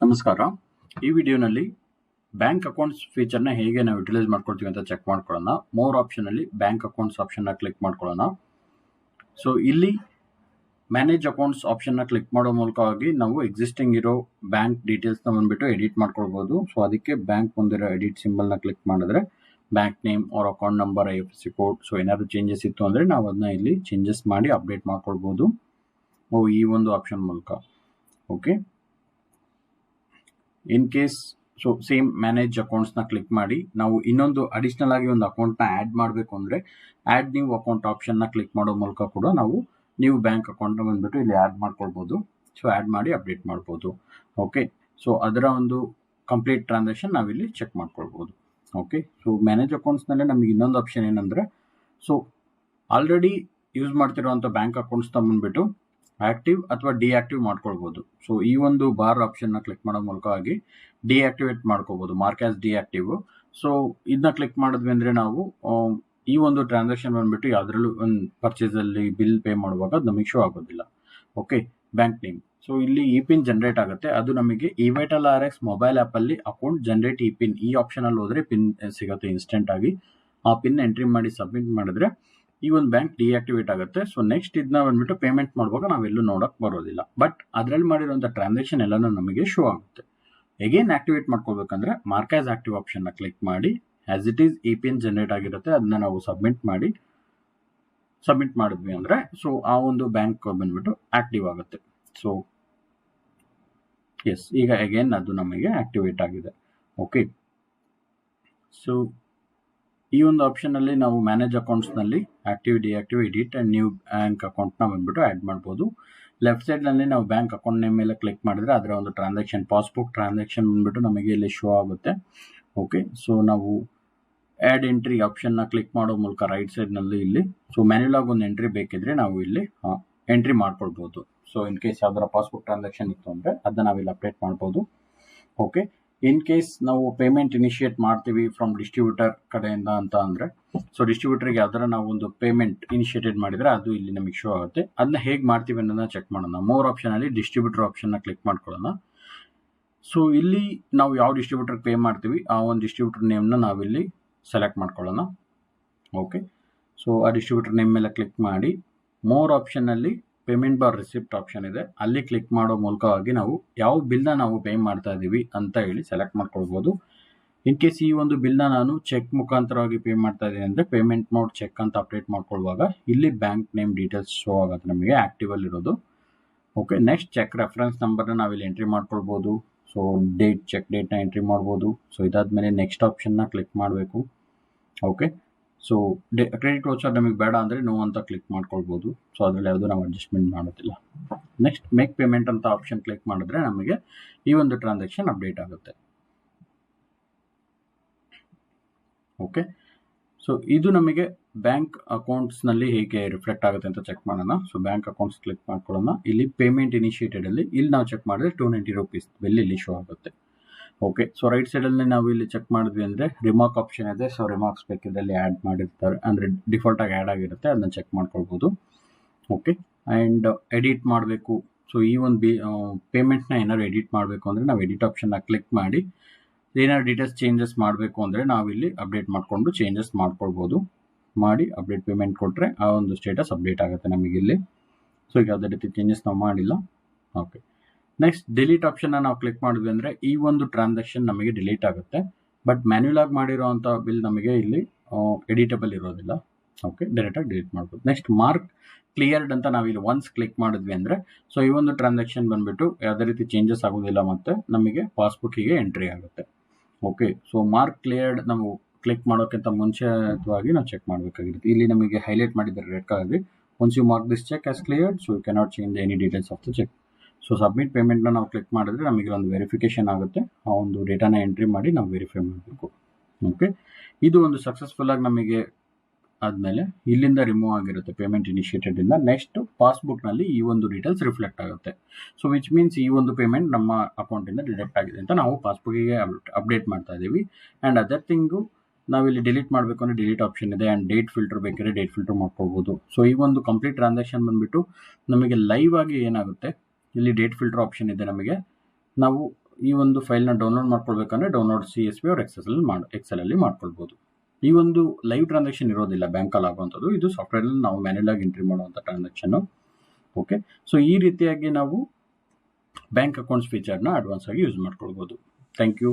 ನಮಸ್ಕಾರ. ಈ ವಿಡಿಯೋನಲ್ಲಿ ಬ್ಯಾಂಕ್ ಅಕೌಂಟ್ಸ್ ಫೀಚರ್ನ ಹೇಗೆ ನಾವು ಯುಟಿಲೈಸ್ ಮಾಡ್ಕೊಳ್ತೀವಿ ಅಂತ ಚೆಕ್ ಮಾಡ್ಕೊಳ್ಳೋಣ. ಮೋರ್ ಆಪ್ಷನಲ್ಲಿ ಬ್ಯಾಂಕ್ ಅಕೌಂಟ್ಸ್ ಆಪ್ಷನ್ನ ಕ್ಲಿಕ್ ಮಾಡ್ಕೊಳ್ಳೋಣ. ಸೊ ಇಲ್ಲಿ ಮ್ಯಾನೇಜ್ ಅಕೌಂಟ್ಸ್ ಆಪ್ಷನ್ನ ಕ್ಲಿಕ್ ಮಾಡೋ ಮೂಲಕವಾಗಿ ನಾವು ಎಕ್ಸಿಸ್ಟಿಂಗ್ ಇರೋ ಬ್ಯಾಂಕ್ ಡೀಟೇಲ್ಸ್ನ ಬಂದ್ಬಿಟ್ಟು ಎಡಿಟ್ ಮಾಡ್ಕೊಳ್ಬೋದು. ಸೊ ಅದಕ್ಕೆ ಬ್ಯಾಂಕ್ ಮುಂದಿರೋ ಎಡಿಟ್ ಸಿಂಬಲ್ನ ಕ್ಲಿಕ್ ಮಾಡಿದ್ರೆ ಬ್ಯಾಂಕ್ ನೇಮ್ ಅವ್ರ account number, IFSC code, so ಏನಾದ್ರು ಚೇಂಜಸ್ ಇತ್ತು ಅಂದರೆ ನಾವು ಅದನ್ನ ಇಲ್ಲಿ ಚೇಂಜಸ್ ಮಾಡಿ ಅಪ್ಡೇಟ್ ಮಾಡ್ಕೊಳ್ಬೋದು ಈ ಒಂದು ಆಪ್ಷನ್ ಮೂಲಕ. Okay, in case so same manage ಅಕೌಂಟ್ಸ್ನ ಕ್ಲಿಕ್ ಮಾಡಿ ನಾವು ಇನ್ನೊಂದು ಅಡಿಷನಲ್ ಆಗಿ ಒಂದು ಅಕೌಂಟ್ನ ಆ್ಯಡ್ ಮಾಡಬೇಕು ಅಂದರೆ ಆ್ಯಡ್ ನ್ಯೂ ಅಕೌಂಟ್ ಆಪ್ಷನ್ನ ಕ್ಲಿಕ್ ಮಾಡೋ ಮೂಲಕ ಕೂಡ ನಾವು ನ್ಯೂ ಬ್ಯಾಂಕ್ ಅಕೌಂಟ್ನ ಬಂದ್ಬಿಟ್ಟು ಇಲ್ಲಿ ಆ್ಯಡ್ ಮಾಡ್ಕೊಳ್ಬೋದು. ಸೊ ಆ್ಯಡ್ ಮಾಡಿ ಅಪ್ಡೇಟ್ ಮಾಡ್ಬೋದು. ಓಕೆ, ಸೊ ಅದರ ಒಂದು ಕಂಪ್ಲೀಟ್ ಟ್ರಾನ್ಸಾಕ್ಷನ್ ನಾವಿಲ್ಲಿ ಚೆಕ್ ಮಾಡ್ಕೊಳ್ಬೋದು. ಓಕೆ, ಸೊ ಮ್ಯಾನೇಜ್ ಅಕೌಂಟ್ಸ್ನಲ್ಲೇ ನಮಗೆ ಇನ್ನೊಂದು ಆಪ್ಷನ್ ಏನಂದರೆ ಸೊ ಆಲ್ರೆಡಿ ಯೂಸ್ ಮಾಡ್ತಿರೋವಂಥ ಬ್ಯಾಂಕ್ ಅಕೌಂಟ್ಸ್ನ ಬಂದ್ಬಿಟ್ಟು ಆಕ್ಟಿವ್ ಅಥವಾ ಡಿಆಕ್ಟಿವ್ ಮಾಡ್ಕೊಳ್ಬೋದು. ಸೊ ಈ ಒಂದು ಬಾರ್ ಆಪ್ಷನ್ನ ಕ್ಲಿಕ್ ಮಾಡೋ ಮೂಲಕವಾಗಿ ಡಿಆಕ್ಟಿವೇಟ್ ಮಾಡ್ಕೋಬೋದು, ಮಾರ್ಕ್ ಆಸ್ ಡಿಆಕ್ಟಿವ್. ಸೊ ಇದನ್ನ ಕ್ಲಿಕ್ ಮಾಡಿದ್ವಿ ಅಂದರೆ ನಾವು ಈ ಒಂದು ಟ್ರಾನ್ಸಾಕ್ಷನ್ ಬಂದ್ಬಿಟ್ಟು ಯಾವುದ್ರಲ್ಲೂ ಒಂದು ಪರ್ಚೇಸಲ್ಲಿ ಬಿಲ್ ಪೇ ಮಾಡುವಾಗ ಅದು ನಮಗೆ ಶೋ ಆಗೋದಿಲ್ಲ. Okay, bank name. ಸೊ ಇಲ್ಲಿ ಇ ಪಿನ್ ಜನರೇಟ್ ಆಗುತ್ತೆ. ಅದು ನಮಗೆ ಇವೇಟಲ್ RX ಮೊಬೈಲ್ ಆ್ಯಪಲ್ಲಿ ಅಕೌಂಟ್ ಜನರೇಟ್ ಇ ಪಿನ್ ಈ ಆಪ್ಷನಲ್ಲಿ ಹೋದರೆ ಪಿನ್ ಸಿಗುತ್ತೆ ಇನ್ಸ್ಟೆಂಟ್ ಆಗಿ. ಆ ಪಿನ್ ಎಂಟ್ರಿ ಮಾಡಿ ಸಬ್ಮಿಟ್ ಮಾಡಿದ್ರೆ ಈ ಒಂದು ಬ್ಯಾಂಕ್ ಡಿಆಕ್ಟಿವೇಟ್ ಆಗುತ್ತೆ. ಸೊ ನೆಕ್ಸ್ಟ್ ಇದನ್ನ ಬಂದ್ಬಿಟ್ಟು ಪೇಮೆಂಟ್ ಮಾಡುವಾಗ ನಾವೆಲ್ಲೂ ನೋಡಕ್ ಬರೋದಿಲ್ಲ, ಬಟ್ ಅದರಲ್ಲಿ ಮಾಡಿರುವಂಥ ಟ್ರಾನ್ಸಾಕ್ಷನ್ ಎಲ್ಲನೂ ನಮಗೆ ಶೋ ಆಗುತ್ತೆ. ಎಗೇನ್ ಆಕ್ಟಿವೇಟ್ ಮಾಡ್ಕೋಬೇಕಂದ್ರೆ ಮಾರ್ಕ್ ಆಸ್ ಆಕ್ಟಿವ್ ಆಪ್ಷನ್ನ ಕ್ಲಿಕ್ ಮಾಡಿ as it is e pin generate ಆಗಿರುತ್ತೆ ಅದನ್ನ ನಾವು ಸಬ್ಮಿಟ್ ಮಾಡಿದ್ವಿ ಅಂದರೆ ಸೊ ಆ ಒಂದು ಬ್ಯಾಂಕ್ ಬಂದ್ಬಿಟ್ಟು ಆಕ್ಟಿವ್ ಆಗುತ್ತೆ. ಸೊ ಎಸ್, ಈಗ ಅಗೇನ್ ಅದು ನಮಗೆ ಆಕ್ಟಿವೇಟ್ ಆಗಿದೆ. ಓಕೆ, ಸೊ ಈ ಒಂದು ಆಪ್ಷನಲ್ಲಿ ನಾವು ಮ್ಯಾನೇಜ್ ಅಕೌಂಟ್ಸ್ನಲ್ಲಿ active, deactivate, edit and new bank ಅಕೌಂಟ್ನ ಬಂದ್ಬಿಟ್ಟು ಆ್ಯಡ್ ಮಾಡ್ಬೋದು. ಲೆಫ್ಟ್ ಸೈಡ್ನಲ್ಲಿ ನಾವು ಬ್ಯಾಂಕ್ ಅಕೌಂಟ್ ನೇಮ್ ಮೇಲೆ ಕ್ಲಿಕ್ ಮಾಡಿದ್ರೆ ಅದರ ಒಂದು ಟ್ರಾನ್ಸಾಕ್ಷನ್, ಪಾಸ್ಬುಕ್ ಟ್ರಾನ್ಸಾಕ್ಷನ್ ಬಂದ್ಬಿಟ್ಟು ನಮಗೆ ಇಲ್ಲಿ ಶೋ ಆಗುತ್ತೆ. ಓಕೆ, ಸೊ ನಾವು ಆ್ಯಡ್ ಎಂಟ್ರಿ ಆಪ್ಷನ್ನ ಕ್ಲಿಕ್ ಮಾಡೋ ಮೂಲಕ ರೈಟ್ ಸೈಡ್ನಲ್ಲಿ ಇಲ್ಲಿ ಸೊ ಮ್ಯಾನ್ಯುಯಲ್ ಆಗಿ ಒಂದು ಎಂಟ್ರಿ ಬೇಕಿದ್ರೆ ನಾವು ಇಲ್ಲಿ ಎಂಟ್ರಿ ಮಾಡ್ಕೊಳ್ಬೋದು. ಸೊ ಇನ್ ಕೇಸ್ ಯಾವ್ದಾರ ಪಾಸ್ಬುಕ್ ಟ್ರಾನ್ಸಾಕ್ಷನ್ ಇತ್ತು ಅಂದರೆ ಅದನ್ನ ನಾವಿಲ್ಲಿ ಅಪ್ಡೇಟ್ ಮಾಡ್ಬೋದು. ಓಕೆ, ಇನ್ ಕೇಸ್ ನಾವು ಪೇಮೆಂಟ್ ಇನಿಷಿಯೇಟ್ ಮಾಡ್ತೀವಿ ಫ್ರಮ್ ಡಿಸ್ಟ್ರಿಬ್ಯೂಟರ್ ಕಡೆಯಿಂದ ಅಂತ ಅಂದರೆ ಸೊ ಡಿಸ್ಟ್ರಿಬ್ಯೂಟರ್ಗೆ ಯಾವ್ದಾರ ನಾವು ಒಂದು ಪೇಮೆಂಟ್ ಇನಿಷಿಯೇಟೆಡ್ ಮಾಡಿದರೆ ಅದು ಇಲ್ಲಿ ನಮಗೆ ಶೋ ಆಗುತ್ತೆ. ಅದನ್ನ ಹೇಗೆ ಮಾಡ್ತೀವಿ ಅನ್ನೋದನ್ನ ಚೆಕ್ ಮಾಡೋಣ. ಮೋರ್ ಆಪ್ಷನಲ್ಲಿ ಡಿಸ್ಟ್ರಿಬ್ಯೂಟರ್ ಆಪ್ಷನ್ನ ಕ್ಲಿಕ್ ಮಾಡ್ಕೊಳ್ಳೋಣ. ಸೊ ಇಲ್ಲಿ ನಾವು ಯಾವ ಡಿಸ್ಟ್ರಿಬ್ಯೂಟರ್ಗೆ ಪೇ ಮಾಡ್ತೀವಿ ಆ ಒಂದು ಡಿಸ್ಟ್ರಿಬ್ಯೂಟರ್ ನೇಮ್ನ ನಾವಿಲ್ಲಿ ಸೆಲೆಕ್ಟ್ ಮಾಡ್ಕೊಳ್ಳೋಣ. ಓಕೆ, ಸೊ ಆ ಡಿಸ್ಟ್ರಿಬ್ಯೂಟರ್ ನೇಮ್ ಮೇಲೆ ಕ್ಲಿಕ್ ಮಾಡಿ ಮೋರ್ ಆಪ್ಷನ್ನಲ್ಲಿ ಪೇಮೆಂಟ್ ಬಾರ್ ರಿಸಿಪ್ಟ್ ಆಪ್ಷನ್ ಇದೆ, ಅಲ್ಲಿ ಕ್ಲಿಕ್ ಮಾಡೋ ಮೂಲಕವಾಗಿ ನಾವು ಯಾವ ಬಿಲ್ನ ನಾವು ಪೇ ಮಾಡ್ತಾ ಇದ್ದೀವಿ ಅಂತ ಹೇಳಿ ಸೆಲೆಕ್ಟ್ ಮಾಡ್ಕೊಳ್ಬೋದು. ಇನ್ ಕೇಸ್ ಈ ಒಂದು ಬಿಲ್ನ ನಾನು ಚೆಕ್ ಮುಖಾಂತರವಾಗಿ ಪೇ ಮಾಡ್ತಾ ಇದ್ದೀನಿ ಅಂದರೆ ಪೇಮೆಂಟ್ ಮೋಡ್ ಚೆಕ್ ಅಂತ ಅಪ್ಡೇಟ್ ಮಾಡ್ಕೊಳ್ಳುವಾಗ ಇಲ್ಲಿ ಬ್ಯಾಂಕ್ ನೇಮ್ ಡೀಟೇಲ್ಸ್ ಶೋ ಆಗುತ್ತೆ ನಮಗೆ ಆಕ್ಟಿವಲ್ಲಿ ಇರೋದು. ಓಕೆ, ನೆಕ್ಸ್ಟ್ ಚೆಕ್ ರೆಫರೆನ್ಸ್ ನಂಬರ್ನ ನಾವಿಲ್ಲಿ ಎಂಟ್ರಿ ಮಾಡ್ಕೊಳ್ಬೋದು. ಸೊ ಡೇಟ್, ಚೆಕ್ ಡೇಟ್ನ ಎಂಟ್ರಿ ಮಾಡ್ಬೋದು. ಸೊ ಇದಾದಮೇಲೆ ನೆಕ್ಸ್ಟ್ ಆಪ್ಷನ್ನ ಕ್ಲಿಕ್ ಮಾಡಬೇಕು. ಓಕೆ, ಸೊ ಕ್ರೆಡಿಟ್ ವೋಚರ್ ನಮಗೆ ಬೇಡ ಅಂದರೆ ನೋ ಅಂತ ಕ್ಲಿಕ್ ಮಾಡ್ಕೊಳ್ಬೋದು. ಸೊ ಅದರಲ್ಲಿ ಯಾವುದು ನಾವು ಅಡ್ಜಸ್ಟ್ಮೆಂಟ್ ಮಾಡೋದಿಲ್ಲ. ನೆಕ್ಸ್ಟ್ ಮೇಕ್ ಪೇಮೆಂಟ್ ಅಂತ ಆಪ್ಷನ್ ಕ್ಲಿಕ್ ಮಾಡಿದ್ರೆ ನಮಗೆ ಈ ಒಂದು ಟ್ರಾನ್ಸಾಕ್ಷನ್ ಅಪ್ಡೇಟ್ ಆಗುತ್ತೆ. ಓಕೆ, ಸೊ ಇದು ನಮಗೆ ಬ್ಯಾಂಕ್ ಅಕೌಂಟ್ಸ್ನಲ್ಲಿ ಹೇಗೆ ರಿಫ್ಲೆಕ್ಟ್ ಆಗುತ್ತೆ ಅಂತ ಚೆಕ್ ಮಾಡೋಣ. ಸೊ ಬ್ಯಾಂಕ್ ಅಕೌಂಟ್ಸ್ ಕ್ಲಿಕ್ ಮಾಡ್ಕೊಳ್ಳೋಣ. ಇಲ್ಲಿ ಪೇಮೆಂಟ್ ಇನಿಷಿಯೇಟೆಡಲ್ಲಿ ಇಲ್ಲಿ ನಾವು ಚೆಕ್ ಮಾಡಿದ್ರೆ 290 ರೂಪೀಸ್ ಬಿಲ್ ಇಲ್ಲಿ ಶೋ ಆಗುತ್ತೆ. ಓಕೆ, ಸೊ ರೈಟ್ ಸೈಡಲ್ಲಿ ನಾವು ಇಲ್ಲಿ ಚೆಕ್ ಮಾಡಿದ್ವಿ ಅಂದರೆ ರಿಮಾರ್ಕ್ ಆಪ್ಷನ್ ಇದೆ. ಸೊ ರಿಮಾರ್ಕ್ಸ್ ಬೇಕಿದ್ದಲ್ಲಿ ಆ್ಯಡ್ ಮಾಡಿರ್ತಾರೆ ಅಂದರೆ ಡಿಫಾಲ್ಟಾಗಿ ಆ್ಯಡ್ ಆಗಿರುತ್ತೆ, ಅದನ್ನ ಚೆಕ್ ಮಾಡ್ಕೊಳ್ಬೋದು. ಓಕೆ, ಆ್ಯಂಡ್ ಎಡಿಟ್ ಮಾಡಬೇಕು. ಸೊ ಈ ಒಂದು ಪೇಮೆಂಟ್ನ ಏನಾದ್ರು ಎಡಿಟ್ ಮಾಡಬೇಕು ಅಂದರೆ ನಾವು ಎಡಿಟ್ ಆಪ್ಷನ್ನ ಕ್ಲಿಕ್ ಮಾಡಿ ಏನಾದ್ರು ಡೀಟೇಲ್ಸ್ ಚೇಂಜಸ್ ಮಾಡಬೇಕು ಅಂದರೆ ನಾವಿಲ್ಲಿ ಅಪ್ಡೇಟ್ ಮಾಡಿಕೊಂಡು ಚೇಂಜಸ್ ಮಾಡ್ಕೊಳ್ಬೋದು. ಮಾಡಿ ಅಪ್ಡೇಟ್ ಪೇಮೆಂಟ್ ಕೊಟ್ಟರೆ ಆ ಒಂದು ಸ್ಟೇಟಸ್ ಅಪ್ಡೇಟ್ ಆಗುತ್ತೆ ನಮಗಿಲ್ಲಿ. ಸೊ ಈಗ ಯಾವುದೇ ರೀತಿ ಚೇಂಜಸ್ ನಾವು ಮಾಡಿಲ್ಲ. ಓಕೆ, ನೆಕ್ಸ್ಟ್ ಡಿಲೀಟ್ ಆಪ್ಷನ್ನ ನಾವು ಕ್ಲಿಕ್ ಮಾಡಿದ್ವಿ ಅಂದರೆ ಈ ಒಂದು ಟ್ರಾನ್ಸಾಕ್ಷನ್ ನಮಗೆ ಡಿಲೀಟ್ ಆಗುತ್ತೆ, ಬಟ್ ಮ್ಯಾನ್ಯುಯಲ್ ಆಗಿ ಮಾಡಿರೋವಂಥ ಬಿಲ್ ನಮಗೆ ಇಲ್ಲಿ ಎಡಿಟಬಲ್ ಇರೋದಿಲ್ಲ. ಓಕೆ, ಡೈರೆಕ್ಟಾಗಿ ಡಿಲೀಟ್ ಮಾಡ್ಬೋದು. ನೆಕ್ಸ್ಟ್ ಮಾರ್ಕ್ ಕ್ಲಿಯರ್ಡ್ ಅಂತ ನಾವಿಲ್ಲಿ ಒನ್ಸ್ ಕ್ಲಿಕ್ ಮಾಡಿದ್ವಿ ಅಂದರೆ ಸೊ ಈ ಒಂದು ಟ್ರಾನ್ಸಾಕ್ಷನ್ ಬಂದುಬಿಟ್ಟು ಯಾವುದೇ ರೀತಿ ಚೇಂಜಸ್ ಆಗೋದಿಲ್ಲ ಮತ್ತು ನಮಗೆ ಪಾಸ್ಬುಕ್ಕಿಗೆ ಎಂಟ್ರಿ ಆಗುತ್ತೆ. ಓಕೆ, ಸೊ ಮಾರ್ಕ್ ಕ್ಲಿಯರ್ಡ್ ನಾವು ಕ್ಲಿಕ್ ಮಾಡೋಕ್ಕಿಂತ ಮುಂಚಿತವಾಗಿ ನಾವು ಚೆಕ್ ಮಾಡಬೇಕಾಗಿರುತ್ತೆ. ಇಲ್ಲಿ ನಮಗೆ ಹೈಲೈಟ್ ಮಾಡಿದ್ದಾರೆ ರೆಡ್ ಕಲರ್ಗೆ, once you mark this cheque as cleared so you cannot change any details of the cheque. So submit ಪೇಮೆಂಟ್ನ ನಾವು ಕ್ಲಿಕ್ ಮಾಡಿದ್ರೆ ನಮಗೆ ಒಂದು ವೆರಿಫಿಕೇಷನ್ ಆಗುತ್ತೆ. ಆ ಒಂದು ಡೇಟಾನ ಎಂಟ್ರಿ ಮಾಡಿ ನಾವು ವೆರಿಫೈ ಮಾಡಬೇಕು. ಓಕೆ, ಇದು ಒಂದು ಸಕ್ಸಸ್ಫುಲ್ಲಾಗಿ ನಮಗೆ ಆದಮೇಲೆ ಇಲ್ಲಿಂದ ರಿಮೂವ್ ಆಗಿರುತ್ತೆ ಪೇಮೆಂಟ್ ಇನಿಷಿಯೇಟೆಡಿಂದ. ನೆಕ್ಸ್ಟ್ ಪಾಸ್ಬುಕ್ನಲ್ಲಿ ಈ ಒಂದು ಡೀಟೇಲ್ಸ್ ರಿಫ್ಲೆಕ್ಟ್ ಆಗುತ್ತೆ. ಸೊ ವಿಚ್ ಮೀನ್ಸ್ ಈ ಒಂದು ಪೇಮೆಂಟ್ ನಮ್ಮ ಅಕೌಂಟಿಂದ ಡಿಡಕ್ಟ್ ಆಗಿದೆ ಅಂತ ನಾವು ಪಾಸ್ಬುಕ್ಕಿಗೆ ಅಪ್ಡೇಟ್ ಮಾಡ್ತಾ ಇದ್ದೀವಿ. ಆ್ಯಂಡ್ ಅದರ್ ಥಿಂಗು ನಾವಿಲ್ಲಿ ಡಿಲೀಟ್ ಮಾಡಬೇಕು ಅಂದರೆ ಡಿಲೀಟ್ ಆಪ್ಷನ್ ಇದೆ. ಆ್ಯಂಡ್ ಡೇಟ್ ಫಿಲ್ಟರ್ ಬೇಕಾದ್ರೆ ಡೇಟ್ ಫಿಲ್ಟರ್ ಮಾಡ್ಕೊಳ್ಬೋದು. ಸೊ ಈ ಒಂದು ಕಂಪ್ಲೀಟ್ ಟ್ರಾನ್ಸಾಕ್ಷನ್ ಬಂದುಬಿಟ್ಟು ನಮಗೆ ಲೈವ್ ಆಗಿ ಏನಾಗುತ್ತೆ ಇಲ್ಲಿ ಡೇಟ್ ಫಿಲ್ಟರ್ ಆಪ್ಷನ್ ಇದೆ. ನಮಗೆ ನಾವು ಈ ಒಂದು ಫೈಲ್ನ ಡೌನ್ಲೋಡ್ ಮಾಡ್ಕೊಳ್ಬೇಕಂದ್ರೆ ಡೌನ್ಲೋಡ್ CSV ಅವ್ರ ಎಕ್ಸೆಲಲ್ಲಿ ಮಾಡ್ಕೊಳ್ಬೋದು. ಈ ಒಂದು ಲೈವ್ ಟ್ರಾನ್ಸಾಕ್ಷನ್ ಇರೋದಿಲ್ಲ ಬ್ಯಾಂಕಲ್ಲಿ ಆಗುವಂಥದ್ದು, ಇದು ಸಾಫ್ಟ್ವೇರಲ್ಲಿ ನಾವು ಮ್ಯಾನ್ಯಲ್ ಆಗಿ ಎಂಟ್ರಿ ಮಾಡುವಂಥ ಟ್ರಾನ್ಸಾಕ್ಷನ್ನು. ಓಕೆ, ಸೊ ಈ ರೀತಿಯಾಗಿ ನಾವು ಬ್ಯಾಂಕ್ ಅಕೌಂಟ್ಸ್ ಫೀಚರ್ನ ಅಡ್ವಾನ್ಸ್ ಆಗಿ ಯೂಸ್ ಮಾಡ್ಕೊಳ್ಬೋದು. Thank you.